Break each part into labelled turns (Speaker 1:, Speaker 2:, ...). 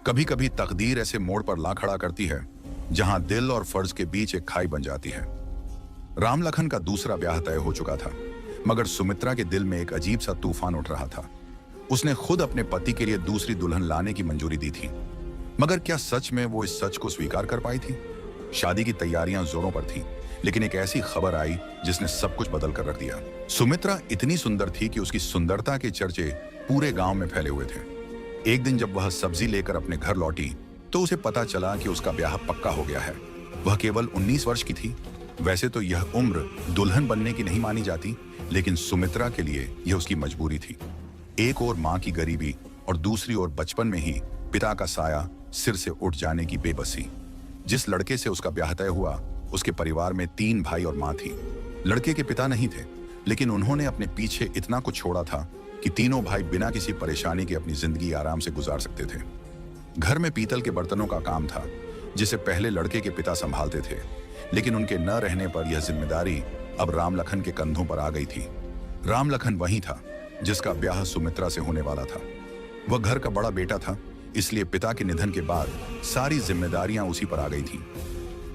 Speaker 1: कभी कभी तकदीर ऐसे मोड़ पर ला खड़ा करती है जहां दिल और फर्ज के बीच एक खाई बन जाती है। राम लखन का दूसरा ब्याह तय हो चुका था, मगर सुमित्रा के दिल में एक अजीब सा तूफान उठ रहा था। उसने खुद अपने पति के लिए दूसरी दुल्हन लाने की मंजूरी दी थी, मगर क्या सच में वो इस सच को स्वीकार कर पाई थी? शादी की तैयारियां जोरों पर थीं, लेकिन एक ऐसी खबर आई जिसने सब कुछ बदल कर रख दिया। सुमित्रा इतनी सुंदर थी कि उसकी सुंदरता के चर्चे पूरे गांव में फैले हुए थे। एक दिन जब वह सब्जी लेकर अपने घर लौटी तो उसे पता चला कि उसका ब्याह पक्का हो गया है। वह केवल 19 वर्ष की थी। वैसे तो यह उम्र दुल्हन बनने की नहीं मानी जाती, लेकिन सुमित्रा के लिए यह उसकी मजबूरी थी। एक ओर मां की गरीबी और दूसरी ओर बचपन में ही पिता का साया सिर से उठ जाने की बेबसी। जिस लड़के से उसका ब्याह तय हुआ उसके परिवार में 3 भाई और मां थी। लड़के के पिता नहीं थे, लेकिन उन्होंने अपने पीछे इतना कुछ छोड़ा था कि तीनों भाई बिना किसी परेशानी के अपनी जिंदगी आराम से गुजार सकते थे। घर में पीतल के बर्तनों का काम था जिसे पहले लड़के के पिता संभालते थे, लेकिन उनके न रहने पर यह जिम्मेदारी अब राम लखन के कंधों पर आ गई थी। राम लखन वही था जिसका ब्याह सुमित्रा से होने वाला था। वह घर का बड़ा बेटा था, इसलिए पिता के निधन के बाद सारी जिम्मेदारियां उसी पर आ गई थी।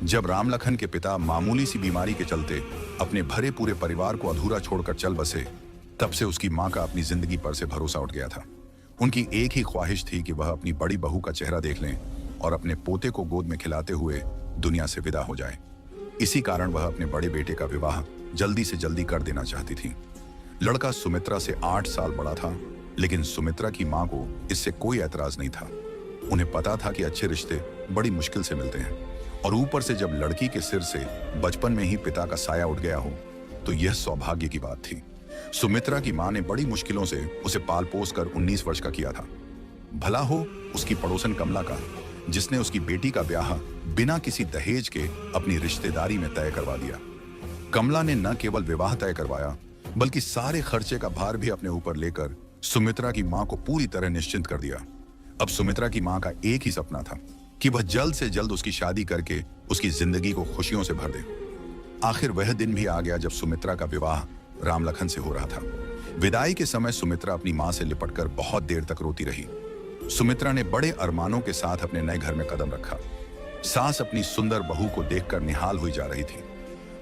Speaker 1: जब राम लखन के पिता मामूली सी बीमारी के चलते अपने भरे पूरे परिवार को अधूरा छोड़कर चल बसे, तब से उसकी मां का अपनी जिंदगी पर से भरोसा उठ गया था। उनकी एक ही ख्वाहिश थी कि वह अपनी बड़ी बहू का चेहरा देख लें और अपने पोते को गोद में खिलाते हुए दुनिया से विदा हो जाए। इसी कारण वह अपने बड़े बेटे का विवाह जल्दी से जल्दी कर देना चाहती थी। लड़का सुमित्रा से 8 साल बड़ा था, लेकिन सुमित्रा की मां को इससे कोई ऐतराज नहीं था। उन्हें पता था कि अच्छे रिश्ते बड़ी मुश्किल से मिलते हैं, और ऊपर से जब लड़की के सिर से बचपन में ही पिता का साया उठ गया हो तो यह सौभाग्य की बात थी। सुमित्रा की मां ने बड़ी मुश्किलों से उसे पाल पोस कर 19 वर्ष का किया था। भला हो उसकी पड़ोसन कमला का, जिसने उसकी बेटी का ब्याह बिना किसी दहेज के अपनी रिश्तेदारी में तय करवा दिया। कमला ने न केवल विवाह तय करवाया, बल्कि सारे खर्चे का भार भी अपने ऊपर लेकर सुमित्रा की मां को पूरी तरह निश्चिंत कर दिया। अब सुमित्रा की मां का एक ही सपना था कि वह जल्द से जल्द उसकी शादी करके उसकी जिंदगी को खुशियों से भर दे। आखिर वह दिन भी आ गया जब सुमित्रा का विवाह राम लखन से हो रहा था। विदाई के समय सुमित्रा अपनी मां से लिपटकर बहुत देर तक रोती रही। सुमित्रा ने बड़े अरमानों के साथ अपने नए घर में कदम रखा। सास अपनी सुंदर बहू को देखकर निहाल हुई जा रही थी।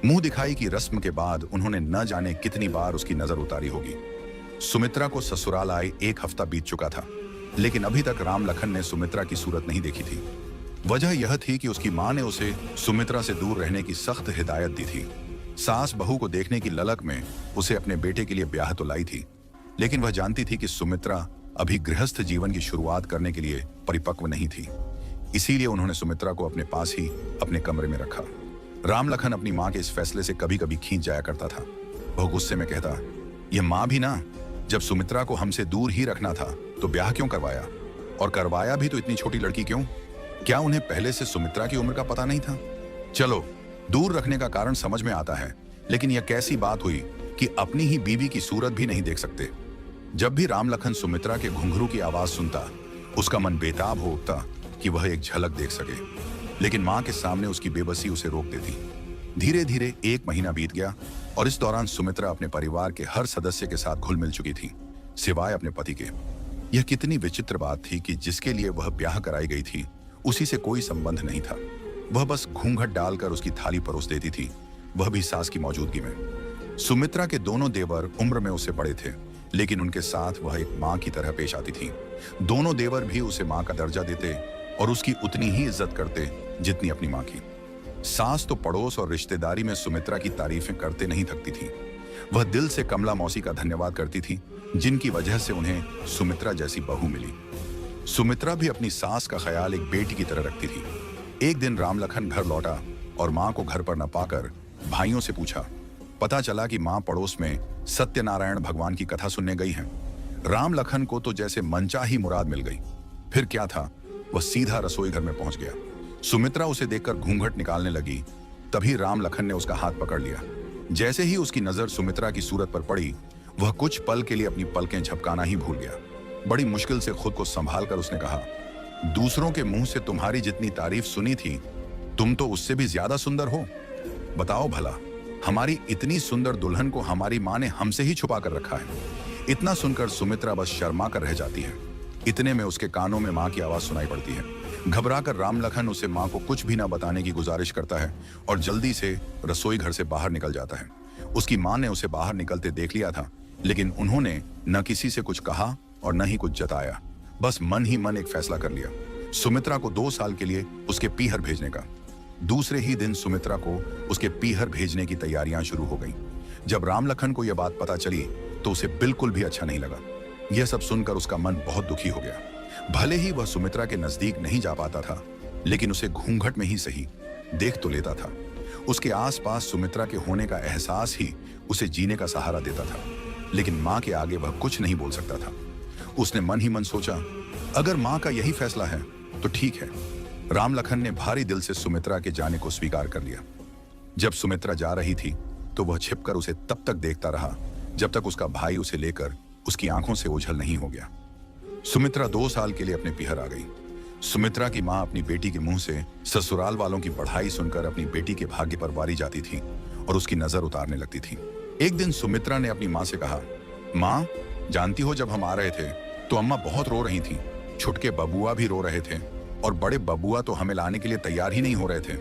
Speaker 1: मुंह दिखाई की रस्म के बाद उन्होंने न जाने कितनी बार उसकी नजर उतारी होगी। सुमित्रा को ससुराल आए 1 हफ्ता बीत चुका था, लेकिन अभी तक राम लखन ने सुमित्रा की सूरत नहीं देखी थी। वजह यह थी कि उसकी मां ने उसे सुमित्रा से दूर रहने की सख्त हिदायत दी थी। सास बहू को देखने की ललक में उसे अपने बेटे के लिए ब्याह तो लाई थी, लेकिन वह जानती थी कि सुमित्रा अभी गृहस्थ जीवन की शुरुआत करने के लिए परिपक्व नहीं थी। इसीलिए उन्होंने सुमित्रा को अपने पास ही अपने कमरे में रखा। राम लखन अपनी मां के इस फैसले से कभी कभी खींच जाया करता था। वह गुस्से में कहता, यह मां भी ना, जब सुमित्रा को हमसे दूर ही रखना था तो ब्याह क्यों करवाया, और करवाया भी तो इतनी छोटी लड़की क्यों? क्या उन्हें पहले से सुमित्रा की उम्र का पता नहीं था? चलो, दूर रखने का कारण समझ में आता है, लेकिन यह कैसी बात हुई कि अपनी ही बीवी की सूरत भी नहीं देख सकते। जब भी राम लखन सुमित्रा के घुंघरू की आवाज सुनता, उसका मन बेताब हो उठता कि वह एक झलक देख सके, लेकिन मां के सामने उसकी बेबसी उसे रोक देती। धीरे धीरे 1 महीना बीत गया, और इस दौरान सुमित्रा अपने परिवार के हर सदस्य के साथ घुल मिल चुकी थी, सिवाय अपने पति के। यह कितनी विचित्र बात थी कि जिसके लिए वह ब्याह कराई गई थी उसी से कोई संबंध नहीं था। वह बस घूंघट डालकर उसकी थाली परोस देती थी, वह भी सास की मौजूदगी में। सुमित्रा के दोनों देवर उम्र में उससे बड़े थे, लेकिन उनके साथ वह एक मां की तरह पेश आती थी। दोनों देवर भी उसे मां का दर्जा देते और उसकी उतनी ही इज्जत करते जितनी अपनी मां की। सास तो पड़ोस और रिश्तेदारी में सुमित्रा की तारीफें करते नहीं थकती थी। वह दिल से कमला मौसी का धन्यवाद करती थी, जिनकी वजह से उन्हें सुमित्रा जैसी बहू मिली। सुमित्रा भी अपनी सास का ख्याल एक बेटी की तरह रखती थी। एक दिन राम लखन घर लौटा और मां को घर पर न पाकर भाइयों से पूछा। पता चला कि मां पड़ोस में सत्यनारायण भगवान की कथा सुनने गई हैं। राम लखन को तो जैसे मनचाही मुराद मिल गई। फिर क्या था, वह सीधा रसोई घर में पहुंच गया। सुमित्रा उसे देखकर घूंघट निकालने लगी, तभी राम लखन ने उसका हाथ पकड़ लिया। जैसे ही उसकी नजर सुमित्रा की सूरत पर पड़ी, वह कुछ पल के लिए अपनी पलकें झपकाना ही भूल गया। बड़ी मुश्किल से खुद को संभालकर उसने कहा, दूसरों के मुंह से तुम्हारी जितनी तारीफ सुनी थी, तुम तो उससे भी ज्यादा सुंदर हो। बताओ भला, हमारी इतनी सुंदर दुल्हन को हमारी मां ने हमसे ही छुपा कर रखा है। इतना सुनकर सुमित्रा बस शर्मा कर रह जाती है। इतने में उसके कानों में माँ की आवाज सुनाई पड़ती है। घबराकर राम लखन उसे माँ को कुछ भी ना बताने की गुजारिश करता है और जल्दी से रसोई घर से बाहर निकल जाता है। उसकी माँ ने उसे बाहर निकलते देख लिया था, लेकिन उन्होंने न किसी से कुछ कहा और न ही कुछ जताया। बस मन ही मन एक फैसला कर लिया, सुमित्रा को 2 साल के लिए उसके पीहर भेजने का। दूसरे ही दिन सुमित्रा को उसके पीहर भेजने की तैयारियां शुरू हो गईं। जब राम लखन को यह बात पता चली तो उसे बिल्कुल भी अच्छा नहीं लगा। यह सब सुनकर उसका मन बहुत दुखी हो गया। भले ही वह सुमित्रा के नजदीक नहीं जा पाता था, लेकिन उसे घूंघट में ही सही देख तो लेता था। उसके आसपास सुमित्रा के होने का एहसास ही उसे जीने का सहारा देता था, लेकिन माँ के आगे वह कुछ नहीं बोल सकता था। उसने मन ही मन सोचा, अगर माँ का यही फैसला है तो ठीक है। राम लखन ने भारी दिल से सुमित्रा के जाने को स्वीकार कर लिया। जब सुमित्रा जा रही थी तो वह छिपकर उसे तब तक देखता रहा जब तक उसका भाई उसे लेकर उसकी आंखों से ओझल नहीं हो गया। सुमित्रा 2 साल के लिए अपने पीहर आ गई। सुमित्रा की माँ अपनी बेटी के मुंह से ससुराल वालों की बढ़ाई सुनकर अपनी बेटी के भाग्य पर वारी जाती थी और उसकी नजर उतारने लगती थी। एक दिन सुमित्रा ने अपनी माँ से कहा, माँ, जानती हो जब हम आ रहे थे तो अम्मा बहुत रो रही थी। छुटके बबुआ भी रो रहे थे और बड़े बबुआ तो हमें लाने के लिए तैयार ही नहीं हो रहे थे।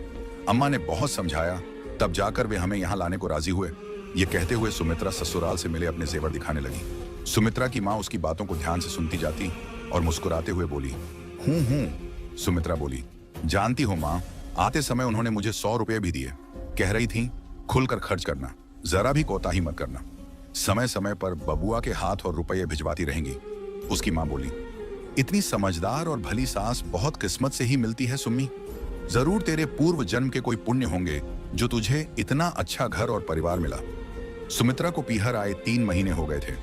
Speaker 1: अम्मा ने बहुत समझाया, तब जाकर वे हमें यहाँ लाने को राजी हुए। ये कहते हुए सुमित्रा ससुराल से मिले अपने जेवर दिखाने लगी। सुमित्रा की माँ उसकी बातों को ध्यान से सुनती जाती और मुस्कुराते हुए बोली, हूँ। सुमित्रा बोली, जानती हो माँ, आते समय उन्होंने मुझे 100 रुपये भी दिए। कह रही थी, खुलकर खर्च करना, जरा भी कोताही मत करना। समय समय पर बबुआ के हाथ और रुपये भिजवाती रहेंगी। उसकी माँ बोली, इतनी समझदार और भली सास बहुत किस्मत से ही मिलती है सुम्मी। जरूर तेरे पूर्व जन्म के कोई पुण्य होंगे जो तुझे इतना अच्छा घर और परिवार मिला। सुमित्रा को पीहर आए 3 महीने हो गए थे,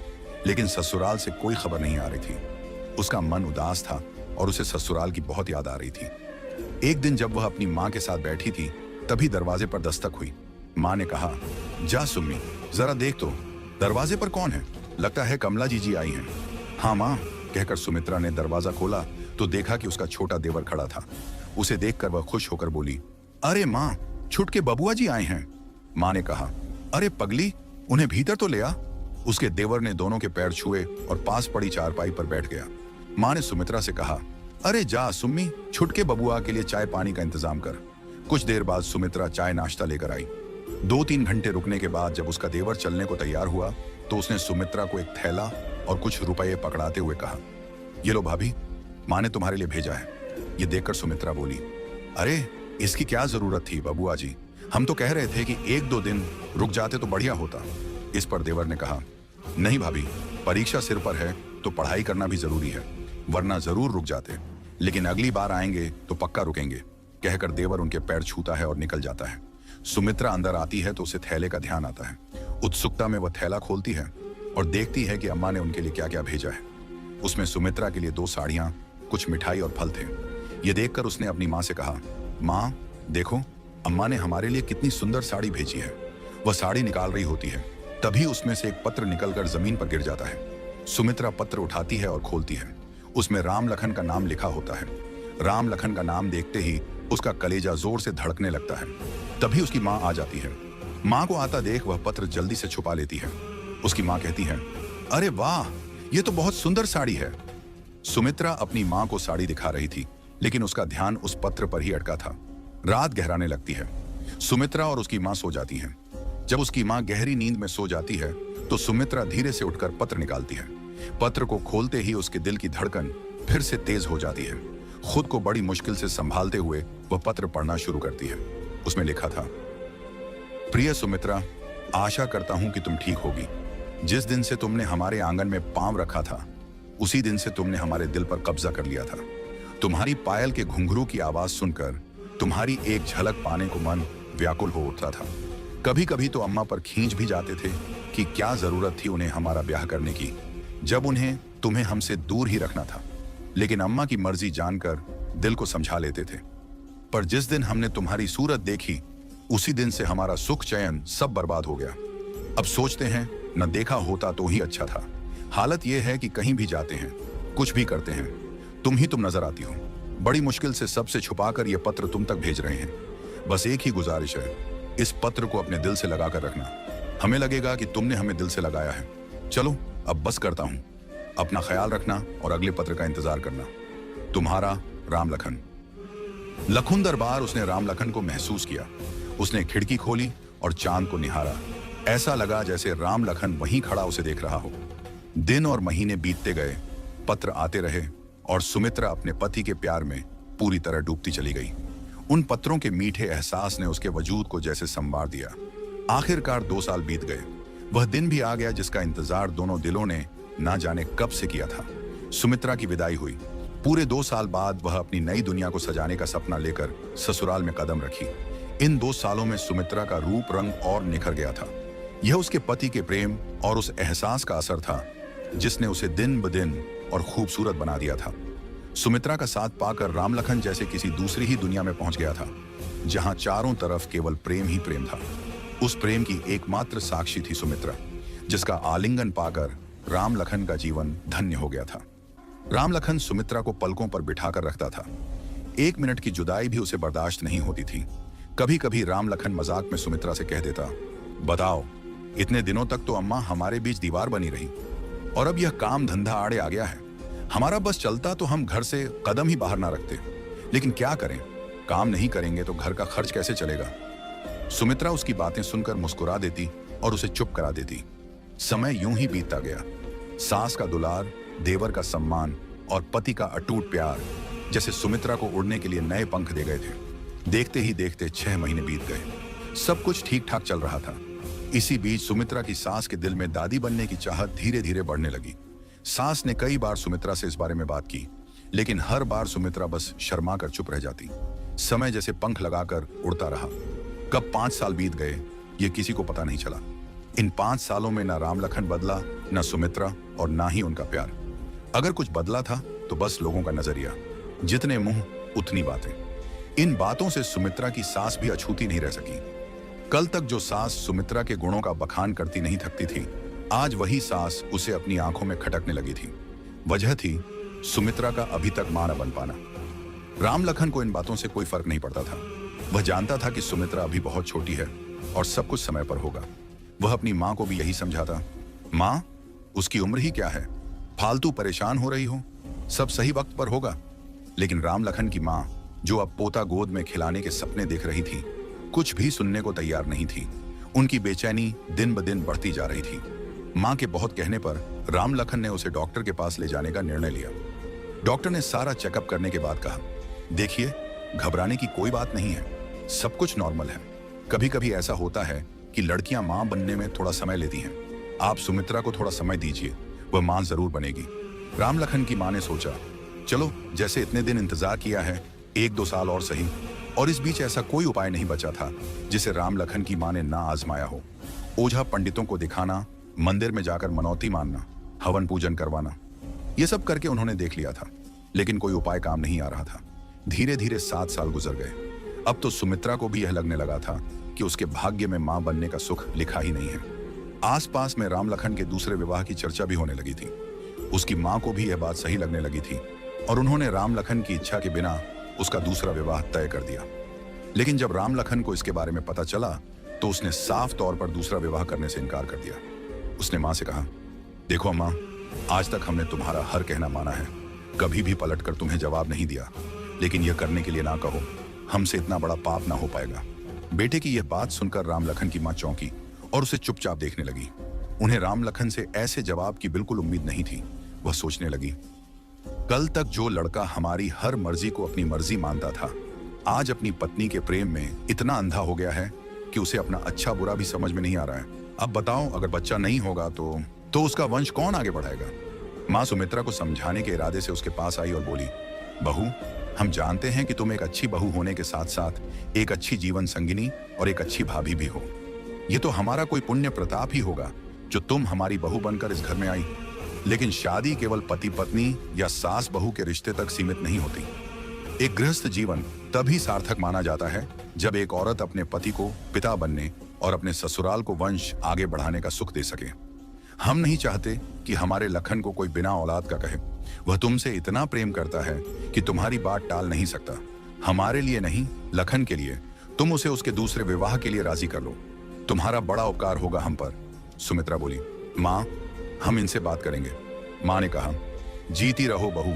Speaker 1: लेकिन ससुराल से कोई खबर नहीं आ रही थी। उसका मन उदास था और उसे ससुराल की बहुत याद आ रही थी। एक दिन जब वह अपनी माँ के साथ बैठी थी, तभी दरवाजे पर दस्तक हुई। माँ ने कहा, जा सुम्मी, जरा देख तो दरवाजे पर कौन है। लगता है कमला जी आई हैं। हाँ माँ, कहकर सुमित्रा ने दरवाजा खोला तो देखा कि उसका छोटा देवर खड़ा था। उसे देखकर वह खुश होकर बोली, अरे माँ, छुटके बबुआ जी आए हैं। माँ ने कहा, अरे पगली, उन्हें भीतर तो ले आ। उसके देवर ने दोनों के पैर छुए और पास पड़ी चारपाई पर बैठ गया। माँ ने सुमित्रा से कहा, अरे जा सुम्मी, छुटके बबुआ के लिए चाय पानी का इंतजाम कर। कुछ देर बाद सुमित्रा चाय नाश्ता लेकर आई। 2-3 घंटे रुकने के बाद जब उसका देवर चलने को तैयार हुआ तो उसने सुमित्रा को एक थैला और कुछ रुपये पकड़ाते हुए कहा, ये लो भाभी, माँ ने तुम्हारे लिए भेजा है। ये देखकर सुमित्रा बोली, अरे इसकी क्या जरूरत थी बबुआ जी, हम तो कह रहे थे कि 1-2 दिन रुक जाते तो बढ़िया होता। इस पर देवर ने कहा, नहीं भाभी, परीक्षा सिर पर है तो पढ़ाई करना भी जरूरी है, वरना जरूर रुक जाते, लेकिन अगली बार आएंगे तो पक्का रुकेंगे। कहकर देवर उनके पैर छूता है और निकल जाता है। सुमित्रा अंदर आती है तो उसे थैले का ध्यान आता है। उत्सुकता में वह थैला खोलती है और देखती है कि अम्मा ने उनके लिए क्या क्या भेजा है। उसमें सुमित्रा के लिए 2 साड़ियां, कुछ मिठाई और फल थे। ये देखकर उसने अपनी माँ से कहा, माँ देखो, अम्मा ने हमारे लिए कितनी सुंदर साड़ी भेजी है। वह साड़ी निकाल रही होती है, तभी उसमें से एक पत्र निकलकर जमीन पर गिर जाता है। सुमित्रा पत्र उठाती है और खोलती है। उसमें राम लखन का नाम लिखा होता है। राम लखन का नाम देखते ही उसका कलेजा जोर से धड़कने लगता है। तभी उसकी माँ आ जाती है। माँ को आता देख वह पत्र जल्दी से छुपा लेती है। उसकी माँ कहती है, अरे वाह, ये तो बहुत सुंदर साड़ी है। सुमित्रा अपनी माँ को साड़ी दिखा रही थी, लेकिन उसका ध्यान उस पत्र पर ही अटका था। रात गहराने लगती है। सुमित्रा और उसकी माँ सो जाती हैं। जब उसकी माँ गहरी नींद में सो जाती है तो सुमित्रा धीरे से उठकर पत्र निकालती है। पत्र को खोलते ही उसके दिल की धड़कन फिर से तेज हो जाती है। खुद को बड़ी मुश्किल से संभालते हुए वह पत्र पढ़ना शुरू करती है। उसमें लिखा था, प्रिय सुमित्रा, आशा करता हूं कि तुम ठीक होगी। जिस दिन से तुमने हमारे आंगन में पांव रखा था, उसी दिन से तुमने हमारे दिल पर कब्जा कर लिया था। तुम्हारी पायल के घुंघरू की आवाज सुनकर तुम्हारी एक झलक पाने को मन व्याकुल हो उठता था। कभी कभी तो अम्मा पर खींच भी जाते थे कि क्या जरूरत थी उन्हें हमारा ब्याह करने की, जब उन्हें तुम्हें हमसे दूर ही रखना था। लेकिन अम्मा की मर्जी जानकर दिल को समझा लेते थे। पर जिस दिन हमने तुम्हारी सूरत देखी, उसी दिन से हमारा सुख चैन सब बर्बाद हो गया। अब सोचते हैं न देखा होता तो ही अच्छा था। हालत यह है कि कहीं भी जाते हैं, कुछ भी करते हैं, तुम नजर आती हो। बड़ी मुश्किल से सबसे छुपाकर यह पत्र तुम तक भेज रहे हैं। बस एक ही गुजारिश है, इस पत्र को अपने दिल से लगाकर रखना। हमें लगेगा कि तुमने हमें दिल से लगाया है। चलो अब बस करता हूं। अपना ख्याल रखना और अगले पत्र का इंतजार करना। तुम्हारा राम लखन। लखुंदर बार उसने राम लखन को महसूस किया। उसने खिड़की खोली और चांद को निहारा। ऐसा लगा जैसे राम लखन वहीं खड़ा उसे देख रहा हो। दिन और महीने बीतते गए, पत्र आते रहे और सुमित्रा अपने पति के प्यार में पूरी तरह डूबती चली गई। उन पत्रों के मीठे एहसास ने उसके वजूद को जैसे संवार दिया। आखिरकार 2 साल बीत गए। वह दिन भी आ गया जिसका इंतजार दोनों दिलों ने ना जाने कब से किया था। सुमित्रा की विदाई हुई। पूरे 2 साल बाद वह अपनी नई दुनिया को सजाने का सपना लेकर ससुराल में कदम रखी। इन 2 सालों में सुमित्रा का रूप रंग और निखर गया था। यह उसके पति के प्रेम और उस एहसास का असर था जिसने उसे दिन ब दिन और खूबसूरत बना दिया था। सुमित्रा का साथ पाकर राम लखन जैसे किसी दूसरी ही दुनिया में पहुंच गया था, जहां चारों तरफ केवल प्रेम ही प्रेम था। उस प्रेम की एकमात्र साक्षी थी सुमित्रा, जिसका आलिंगन पाकर राम लखन का जीवन धन्य हो गया था। राम लखन सुमित्रा को पलकों पर बिठाकर रखता था। 1 मिनट की जुदाई भी उसे बर्दाश्त नहीं होती थी। कभी कभी राम लखन मजाक में सुमित्रा से कह देता, बताओ, इतने दिनों तक तो अम्मा हमारे बीच दीवार बनी रही और अब यह काम धंधा आड़े आ गया है। हमारा बस चलता तो हम घर से कदम ही बाहर ना रखते, लेकिन क्या करें, काम नहीं करेंगे तो घर का खर्च कैसे चलेगा। सुमित्रा उसकी बातें सुनकर मुस्कुरा देती और उसे चुप करा देती। समय यूं ही बीतता गया। सास का दुलार, देवर का सम्मान और पति का अटूट प्यार जैसे सुमित्रा को उड़ने के लिए नए पंख दे गए थे। देखते ही देखते 6 महीने बीत गए। सब कुछ ठीक ठाक चल रहा था। इसी बीच सुमित्रा की सास के दिल में दादी बनने की चाहत धीरे धीरे बढ़ने लगी। सास ने कई बार सुमित्रा से इस बारे में बात की, लेकिन हर बार सुमित्रा बस शर्मा कर चुप रह जाती। समय जैसे पंख लगाकर उड़ता रहा। कब 5 साल बीत गए ये किसी को पता नहीं चला। इन 5 सालों में ना राम लखन बदला, ना सुमित्रा और ना ही उनका प्यार। अगर कुछ बदला था तो बस लोगों का नजरिया। जितने मुंह उतनी बातें। इन बातों से सुमित्रा की सास भी अछूती नहीं रह सकी। कल तक जो सास सुमित्रा के गुणों का बखान करती नहीं थकती थी, आज वही सास उसे अपनी आंखों में खटकने लगी थी। वजह थी सुमित्रा का अभी तक मां न बन पाना। राम लखन को इन बातों से कोई फर्क नहीं पड़ता था। वह जानता था कि सुमित्रा अभी बहुत छोटी है और सब कुछ समय पर होगा। वह अपनी मां को भी यही समझाता, मां, उसकी उम्र ही क्या है, फालतू परेशान हो रही हो, सब सही वक्त पर होगा। लेकिन राम लखन की मां, जो अब पोता गोद में खिलाने के सपने देख रही थी, कुछ भी सुनने को तैयार नहीं थी। उनकी बेचैनी दिन ब दिन बढ़ती जा रही थी। मां के बहुत कहने पर राम लखन ने उसे डॉक्टर के पास ले जाने का निर्णय लिया। डॉक्टर ने सारा चेकअप करने के बाद कहा, देखिए, घबराने की कोई बात नहीं है, सब कुछ नॉर्मल है। कभी कभी ऐसा होता है कि लड़कियां मां बनने में थोड़ा समय लेती हैं। आप सुमित्रा को थोड़ा समय दीजिए, वह मां जरूर बनेगी। राम लखन की मां ने सोचा, चलो, जैसे इतने दिन इंतजार किया है, 1-2 साल और सही। और इस बीच ऐसा कोई उपाय नहीं बचा था जिसे राम लखन की मां ने ना आजमाया हो। ओझा पंडितों को दिखाना, मंदिर में जाकर मनौती मानना, हवन पूजन करवाना, ये सब करके उन्होंने देख लिया था, लेकिन कोई उपाय काम नहीं आ रहा था। धीरे धीरे 7 साल गुजर गए। अब तो सुमित्रा को भी यह लगने लगा था कि उसके भाग्य में मां बनने का सुख लिखा ही नहीं है। आसपास में राम लखन के दूसरे विवाह की चर्चा भी होने लगी थी। उसकी मां को भी यह बात सही लगने लगी थी और उन्होंने राम लखन की इच्छा के बिना उसका दूसरा विवाह तय कर दिया। लेकिन जब राम लखन को इसके बारे में पता चला तो उसने साफ तौर पर दूसरा विवाह करने से इनकार कर दिया। उसने मां से कहा, देखो अम्मा, आज तक हमने तुम्हारा हर कहना माना है, कभी भी पलटकर तुम्हें जवाब नहीं दिया, लेकिन यह करने के लिए ना कहो, हमसे इतना बड़ा पाप ना हो पाएगा। बेटे की यह बात सुनकर राम लखन की मां चौंकी और उसे चुपचाप देखने लगी। उन्हें राम लखन से ऐसे जवाब की बिल्कुल उम्मीद नहीं थी। वह सोचने लगी, कल तक जो लड़का हमारी हर मर्जी को अपनी मर्जी मानता था, आज अपनी पत्नी के प्रेम में इतना अंधा हो गया है कि उसे अपना अच्छा बुरा भी समझ में नहीं आ रहा है। अब बताओ, अगर बच्चा नहीं होगा तो उसका वंश कौन आगे बढ़ाएगा। मां सुमित्रा को समझाने के इरादे से उसके पास आई और बोली, बहू, हम जानते हैं कि तुम एक अच्छी बहू होने के साथ साथ एक अच्छी जीवन संगिनी और एक अच्छी भाभी भी हो। ये तो हमारा कोई पुण्य प्रताप ही होगा जो तुम हमारी बहू बनकर इस घर में आई। लेकिन शादी केवल पति पत्नी या सास बहू के रिश्ते तक सीमित नहीं होती। एक गृहस्थ जीवन तभी सार्थक माना जाता है जब एक औरत अपने पति को पिता बनने और अपने ससुराल को वंश आगे बढ़ाने का सुख दे सके। हम नहीं चाहते कि हमारे लखन को कोई बिना औलाद का कहे। वह तुमसे इतना प्रेम करता है कि तुम्हारी बात टाल नहीं सकता। हमारे लिए नहीं, लखन के लिए तुम उसे उसके दूसरे विवाह के लिए राजी कर लो। तुम्हारा बड़ा उपकार होगा हम पर। सुमित्रा बोली, माँ, हम इनसे बात करेंगे। माँ ने कहा, जीती रहो बहू,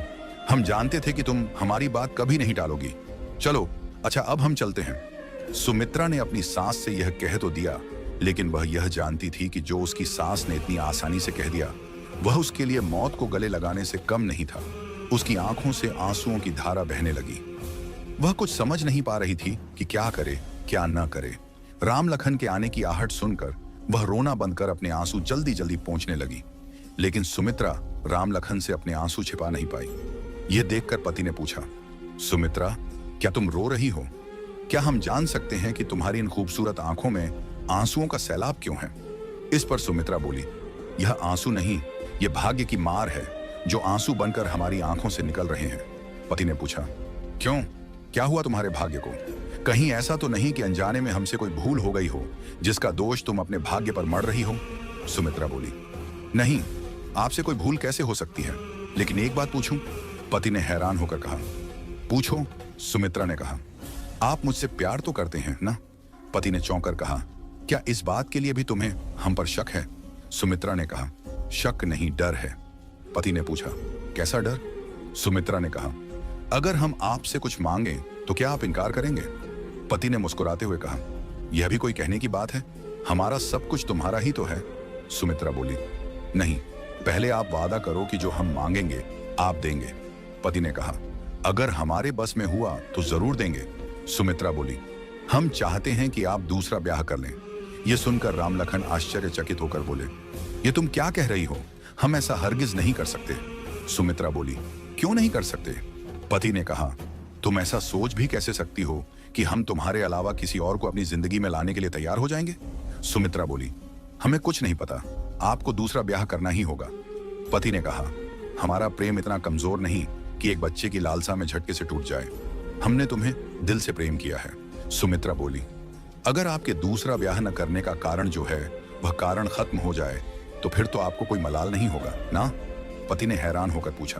Speaker 1: हम जानते थे कि तुम हमारी बात कभी नहीं टालोगी। चलो अच्छा अब हम चलते हैं। सुमित्रा ने अपनी सास से यह कह तो दिया, लेकिन वह यह जानती थी कि जो उसकी सास ने इतनी आसानी से कह दिया वह उसके लिए मौत को गले लगाने से कम नहीं था। उसकी आंखों से आंसुओं की धारा बहने लगी। वह कुछ समझ नहीं पा रही थी कि क्या करे क्या न करे। राम लखन के आने की आहट सुनकर वह रोना बंद कर अपने आंसू जल्दी जल्दी पोंछने लगी, लेकिन सुमित्रा राम लखन से अपने आंसू छिपा नहीं पाई। यह देखकर पति ने पूछा, सुमित्रा क्या तुम रो रही हो? क्या हम जान सकते हैं कि तुम्हारी इन खूबसूरत आंखों में आंसुओं का सैलाब क्यों है? इस पर सुमित्रा बोली, यह आंसू नहीं, यह भाग्य की मार है जो आंसू बनकर हमारी आंखों से निकल रहे हैं। पति ने पूछा, क्यों, क्या हुआ तुम्हारे भाग्य को? कहीं ऐसा तो नहीं कि अनजाने में हमसे कोई भूल हो गई हो जिसका दोष तुम अपने भाग्य पर मढ़ रही हो? सुमित्रा बोली, नहीं, आपसे कोई भूल कैसे हो सकती है, लेकिन एक बात पूछूं? पति ने हैरान होकर कहा, पूछो। सुमित्रा ने कहा, आप मुझसे प्यार तो करते हैं ना? पति ने चौंक कर कहा, क्या इस बात के लिए भी तुम्हें हम पर शक है? सुमित्रा ने कहा, शक नहीं डर है। पति ने पूछा, कैसा डर? सुमित्रा ने कहा, अगर हम आपसे कुछ मांगे तो क्या आप इनकार करेंगे? पति ने मुस्कुराते हुए कहा, यह भी कोई कहने की बात है, हमारा सब कुछ तुम्हारा ही तो है। सुमित्रा बोली, नहीं, पहले आप वादा करो कि जो हम मांगेंगे आप देंगे। पति ने कहा, अगर हमारे बस में हुआ तो जरूर देंगे। सुमित्रा बोली, हम चाहते हैं कि आप दूसरा ब्याह कर लें। यह सुनकर राम लखन आश्चर्यचकित होकर बोले, ये तुम क्या कह रही हो? हम ऐसा हरगिज नहीं कर सकते। सुमित्रा बोली, क्यों नहीं कर सकते? पति ने कहा, तुम ऐसा सोच भी कैसे सकती हो कि हम तुम्हारे अलावा किसी और को अपनी जिंदगी में लाने के लिए तैयार हो जाएंगे? सुमित्रा बोली, हमें कुछ नहीं पता, आपको दूसरा ब्याह करना ही होगा। पति ने कहा, हमारा प्रेम इतना कमजोर नहीं कि एक बच्चे की लालसा में झटके से टूट जाए। हमने तुम्हें दिल से प्रेम किया है। सुमित्रा बोली, अगर आपके दूसरा ब्याह न करने का कारण जो है वह कारण खत्म हो जाए तो फिर तो आपको कोई मलाल नहीं होगा ना? पति ने हैरान होकर पूछा,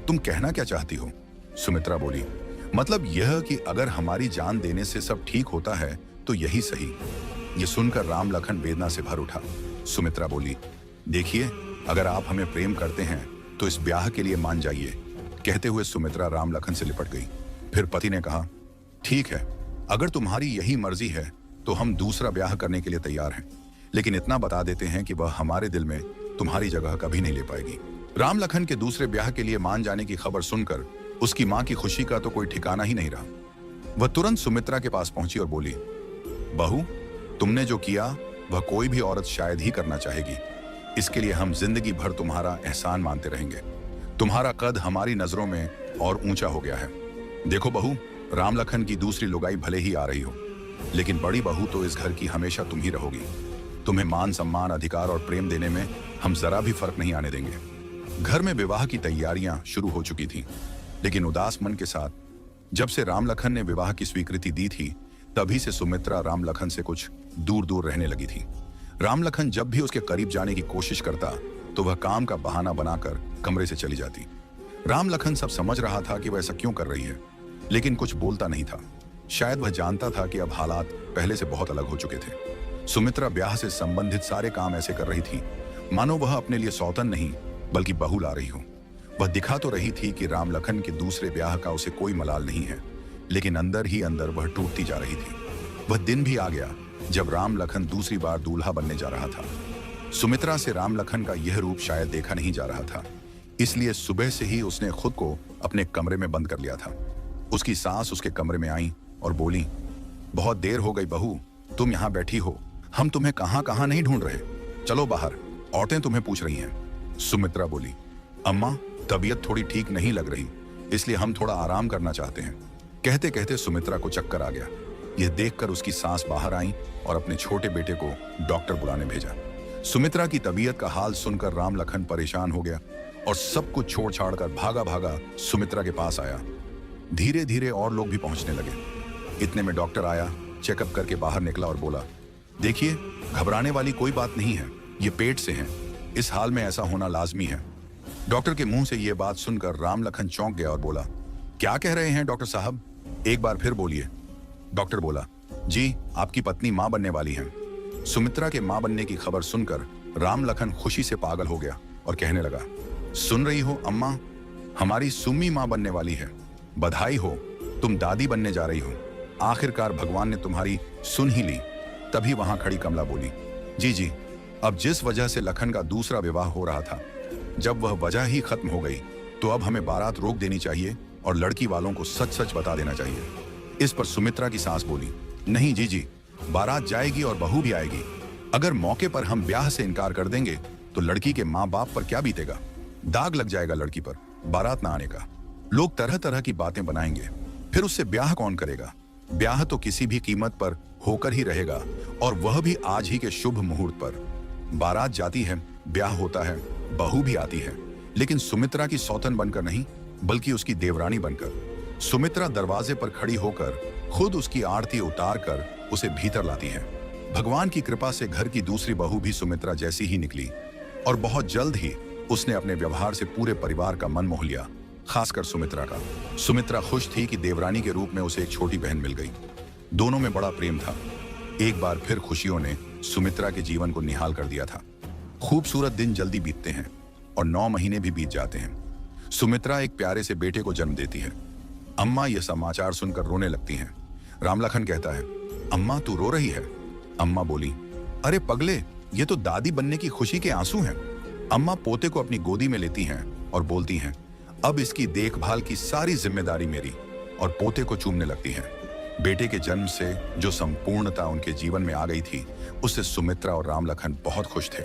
Speaker 1: तुम कहना क्या चाहती हो? सुमित्रा बोली, मतलब यह कि अगर हमारी जान देने से सब ठीक होता है तो यही सही। यह सुनकर राम लखन वेदना से भर उठा। सुमित्रा बोली, देखिए, अगर आप हमें प्रेम करते हैं तो इस ब्याह के लिए मान जाइए। कहते हुए सुमित्रा राम लखन से लिपट गई। फिर पति ने कहा, ठीक है, अगर तुम्हारी यही मर्जी है तो हम दूसरा ब्याह करने के लिए तैयार हैं, लेकिन इतना बता देते हैं कि वह हमारे दिल में तुम्हारी जगह कभी नहीं ले पाएगी। राम लखन के दूसरे ब्याह के लिए मान जाने की खबर सुनकर उसकी मां की खुशी का तो कोई ठिकाना ही नहीं रहा। वह तुरंत सुमित्रा के पास पहुंची और बोली, बहू, तुमने जो किया वह कोई भी औरत शायद ही करना चाहेगी। इसके लिए हम जिंदगी भर तुम्हारा एहसान मानते रहेंगे। तुम्हारा कद हमारी नजरों में और ऊंचा हो गया है। देखो बहू, राम लखन की दूसरी लुगाई भले ही आ रही हो, लेकिन बड़ी बहू तो इस घर की हमेशा तुम ही रहोगी। तुम्हें मान सम्मान, अधिकार और प्रेम देने में हम जरा भी फर्क नहीं आने देंगे। घर में विवाह की तैयारियां शुरू हो चुकी थीं, लेकिन उदास मन के साथ जब से राम लखन ने विवाह की स्वीकृति दी थी तभी से सुमित्रा राम लखन से कुछ दूर दूर रहने लगी थी। राम लखन जब भी उसके करीब जाने की कोशिश करता तो वह काम का बहाना बनाकर कमरे से चली जाती। राम लखन सब समझ रहा था कि वह ऐसा क्यों कर रही है, लेकिन कुछ बोलता नहीं था। शायद वह जानता था कि अब हालात पहले से बहुत अलग हो चुके थे। सुमित्रा ब्याह से संबंधित सारे काम ऐसे कर रही थी मानो वह अपने लिए सौतन नहीं बल्कि बहू ला रही हो। वह दिखा तो रही थी कि राम लखन के दूसरे ब्याह का उसे कोई मलाल नहीं है, लेकिन अंदर ही अंदर वह टूटती जा रही थी। वह दिन भी आ गया जब राम लखन दूसरी बार दूल्हा बनने जा रहा था। सुमित्रा से राम लखन का यह रूप शायद देखा नहीं जा रहा था, इसलिए सुबह से ही उसने खुद को अपने कमरे में बंद कर लिया था। उसकी सास उसके कमरे में आई और बोली, बहुत देर हो गई बहू, तुम यहाँ बैठी हो, हम तुम्हें कहाँ कहाँ नहीं ढूंढ रहे, चलो बाहर, औरतें तुम्हें पूछ रही हैं। सुमित्रा बोली, अम्मा, तबीयत थोड़ी ठीक नहीं लग रही, इसलिए हम थोड़ा आराम करना चाहते हैं। कहते कहते सुमित्रा को चक्कर आ गया। यह देखकर उसकी सास बाहर आई और अपने छोटे बेटे को डॉक्टर बुलाने भेजा। सुमित्रा की तबीयत का हाल सुनकर राम लखन परेशान हो गया और सब कुछ छोड़ छाड़ कर भागा भागा सुमित्रा के पास आया। धीरे धीरे और लोग भी पहुंचने लगे। इतने में डॉक्टर आया, चेकअप करके बाहर निकला और बोला, देखिए, घबराने वाली कोई बात नहीं है, ये पेट से है, इस हाल में ऐसा होना लाजमी है। डॉक्टर के मुंह से यह बात सुनकर राम लखन चौंक गया और बोला, क्या कह रहे हैं डॉक्टर साहब, एक बार फिर बोलिए। डॉक्टर बोला, जी, आपकी पत्नी मां बनने वाली है। सुमित्रा के मां बनने की खबर सुनकर राम लखन खुशी से पागल हो गया और कहने लगा, सुन रही हो अम्मा, हमारी सुम्मी माँ बनने वाली है। बधाई हो, तुम दादी बनने जा रही हो। आखिरकार भगवान ने तुम्हारी सुन ही ली। तभी वहां खड़ी कमला बोली, जी जी, अब जिस वजह से लखन का दूसरा विवाह हो रहा था, जब वह वजह ही खत्म हो गई, तो अब हमें बारात रोक देनी चाहिए और लड़की वालों को सच सच बता देना चाहिए। इस पर सुमित्रा की सास बोली, नहीं जी जी, बारात जाएगी और बहू भी आएगी। अगर मौके पर हम ब्याह से इनकार कर देंगे तो लड़की के माँ बाप पर क्या बीतेगा? दाग लग जाएगा लड़की पर बारात ना आने का। लोग तरह तरह की बातें बनाएंगे, फिर उससे ब्याह कौन करेगा? ब्याह तो किसी भी कीमत पर होकर ही रहेगा, और वह भी आज ही के शुभ मुहूर्त पर। बारात जाती है, ब्याह होता है, बहू भी आती है, लेकिन सुमित्रा की सौतन बनकर नहीं, बल्कि उसकी देवरानी बनकर। सुमित्रा दरवाजे पर खड़ी होकर खुद उसकी आरती उतार कर उसे भीतर लाती है। भगवान की कृपा से घर की दूसरी बहू भी सुमित्रा जैसी ही निकली, और बहुत जल्द ही उसने अपने व्यवहार से पूरे परिवार का मन मोह लिया, खासकर सुमित्रा का। सुमित्रा खुश थी कि देवरानी के रूप में उसे एक छोटी बहन मिल गई। दोनों में बड़ा प्रेम था। एक बार फिर खुशियों ने सुमित्रा के जीवन को निहाल कर दिया था। खूबसूरत दिन जल्दी बीतते हैं और 9 महीने भी बीत जाते हैं। सुमित्रा एक प्यारे से बेटे को जन्म देती है। अम्मा यह समाचार सुनकर रोने लगती हैं। रामलखन कहता है, अम्मा तू रो रही है? अम्मा बोली, अरे पगले, ये तो दादी बनने की खुशी के आंसू हैं। अम्मा पोते को अपनी गोदी में लेती हैं और बोलती हैं, अब इसकी देखभाल की सारी जिम्मेदारी मेरी, और पोते को चूमने लगती हैं। बेटे के जन्म से जो संपूर्णता उनके जीवन में आ गई थी, उससे सुमित्रा और रामलखन बहुत खुश थे।